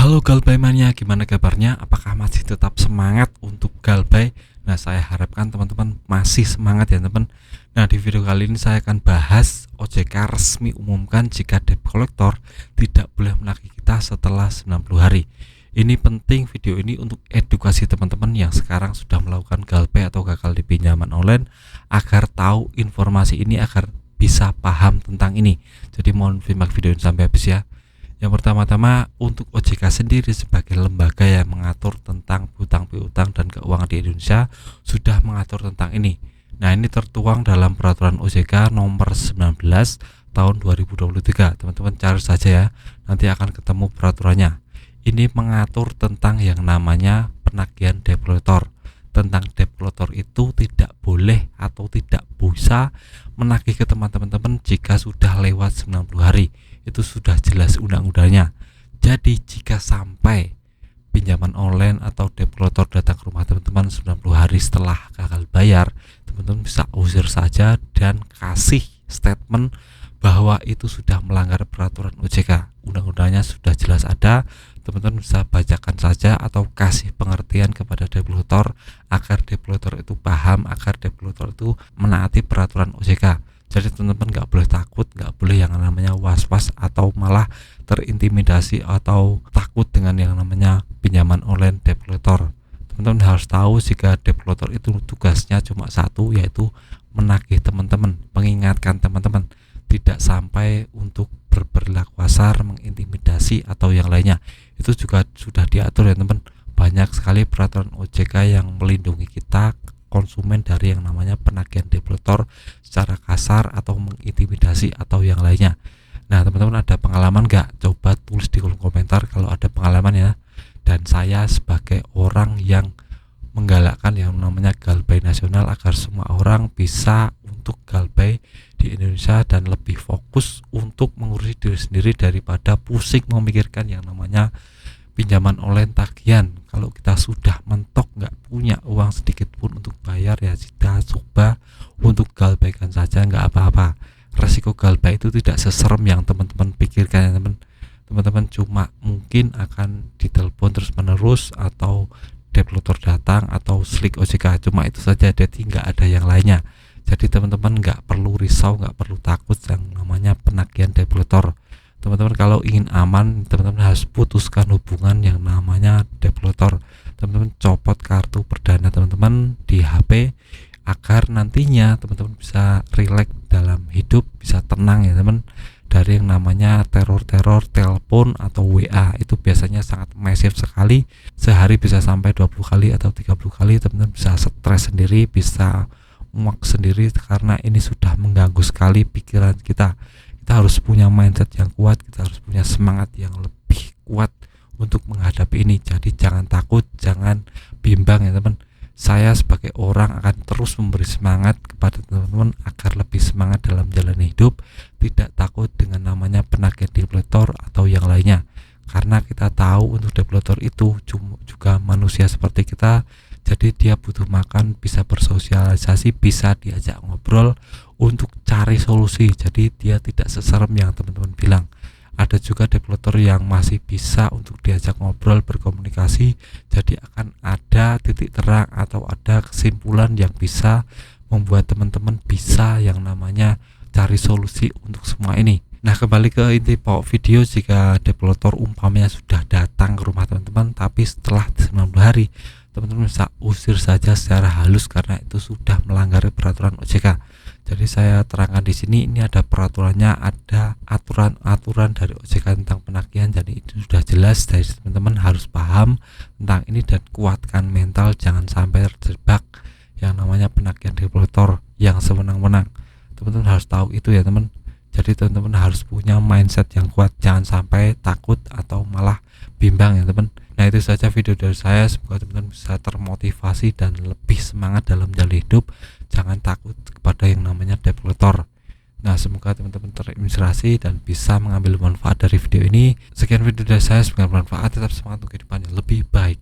Halo Galbay Mania, gimana kabarnya? Apakah masih tetap semangat untuk Galbay? Nah, saya harapkan teman-teman masih semangat ya teman. Nah, di video kali ini saya akan bahas OJK resmi umumkan jika debt collector tidak boleh menagih kita setelah 90 hari. Ini penting video ini untuk edukasi teman-teman yang sekarang sudah melakukan Galbay atau gagal di pinjaman online agar tahu informasi ini, agar bisa paham tentang ini. Jadi mohon simak video ini sampai habis ya. Yang pertama-tama, untuk OJK sendiri sebagai lembaga yang mengatur tentang hutang piutang dan keuangan di Indonesia sudah mengatur tentang ini. Nah, ini tertuang dalam peraturan OJK nomor 19 tahun 2023. Teman-teman cari saja ya, nanti akan ketemu peraturannya. Ini mengatur tentang yang namanya penagihan debt collector. Tentang debt collector itu tidak boleh atau tidak bisa menagih ke teman-teman jika sudah lewat 90 hari. Itu sudah jelas undang-undangnya. Jadi jika sampai pinjaman online atau debt collector datang ke rumah teman-teman 90 hari setelah gagal bayar, teman-teman bisa usir saja dan kasih statement bahwa itu sudah melanggar peraturan OJK. Undang-undangnya sudah jelas ada, teman-teman bisa bacakan saja atau kasih pengertian kepada debt collector agar debt collector itu paham, agar debt collector itu menaati peraturan OJK. Jadi teman-teman nggak boleh takut, nggak boleh yang namanya was-was atau malah terintimidasi atau takut dengan yang namanya pinjaman online debt collector. Teman-teman harus tahu jika debt collector itu tugasnya cuma satu, yaitu menagih teman-teman, mengingatkan teman-teman, tidak sampai untuk berperilaku kasar, mengintimidasi atau yang lainnya. Itu juga sudah diatur ya teman. Banyak sekali peraturan OJK yang melindungi kita konsumen dari yang namanya penagihan debt collector secara kasar atau mengintimidasi atau yang lainnya. Nah, teman-teman ada pengalaman nggak? Coba tulis di kolom komentar kalau ada pengalaman ya. Dan saya sebagai orang yang menggalakkan yang namanya Galbay nasional agar semua orang bisa untuk Galbay di Indonesia dan lebih fokus untuk mengurusi diri sendiri daripada pusing memikirkan yang namanya pinjaman online tagihan. Kalau kita sudah mentok nggak punya uang sedikit pun untuk bayar, ya kita coba untuk galbaykan saja, nggak apa-apa. Resiko galbay itu tidak seserem yang teman-teman pikirkan ya teman-teman. Cuma mungkin akan ditelepon terus menerus atau debt collector datang atau slik OJK, cuma itu saja, jadi nggak ada yang lainnya. Jadi teman-teman nggak perlu risau, nggak perlu takut yang namanya penagihan debt collector. Teman-teman kalau ingin aman, teman-teman harus putuskan hubungan yang namanya debt collector. Teman-teman copot kartu perdana teman-teman di HP agar nantinya teman-teman bisa rileks dalam hidup, bisa tenang ya teman, dari yang namanya teror-teror telepon atau WA. Itu biasanya sangat masif sekali, sehari bisa sampai 20 kali atau 30 kali. Teman-teman bisa stres sendiri, bisa muak sendiri karena ini sudah mengganggu sekali pikiran kita. Kita harus punya mindset yang kuat, kita harus punya semangat yang lebih kuat untuk menghadapi ini. Jadi jangan takut, jangan bimbang ya teman. Saya sebagai orang akan terus memberi semangat kepada teman-teman agar lebih semangat dalam jalan hidup, tidak takut dengan namanya penagihan debt collector atau yang lainnya. Karena kita tahu untuk debt collector itu juga manusia seperti kita. Jadi dia butuh makan, bisa bersosialisasi, bisa diajak ngobrol untuk cari solusi. Jadi dia tidak seserem yang teman-teman bilang. Ada juga debt collector yang masih bisa untuk diajak ngobrol, berkomunikasi. Jadi akan ada titik terang atau ada kesimpulan yang bisa membuat teman-teman bisa yang namanya cari solusi untuk semua ini. Nah, kembali ke inti pokok video, jika debt collector umpamanya sudah datang ke rumah teman-teman tapi setelah 90 hari, teman-teman bisa usir saja secara halus karena itu sudah melanggar peraturan OJK. Jadi saya terangkan di sini, ini ada peraturannya, ada aturan-aturan dari OJK tentang penagihan. Jadi itu sudah jelas, dari teman-teman harus paham tentang ini dan kuatkan mental, jangan sampai terjebak yang namanya penagihan debt collector yang sewenang-wenang. Teman-teman harus tahu itu ya teman. Jadi teman-teman harus punya mindset yang kuat, jangan sampai takut atau malah bimbang ya teman. Nah, itu saja video dari saya, semoga teman-teman bisa termotivasi dan lebih semangat dalam jalan hidup. Jangan takut kepada yang namanya debt collector. Nah, semoga teman-teman terinspirasi dan bisa mengambil manfaat dari video ini. Sekian video dari saya, semoga bermanfaat, tetap semangat untuk kehidupan yang lebih baik.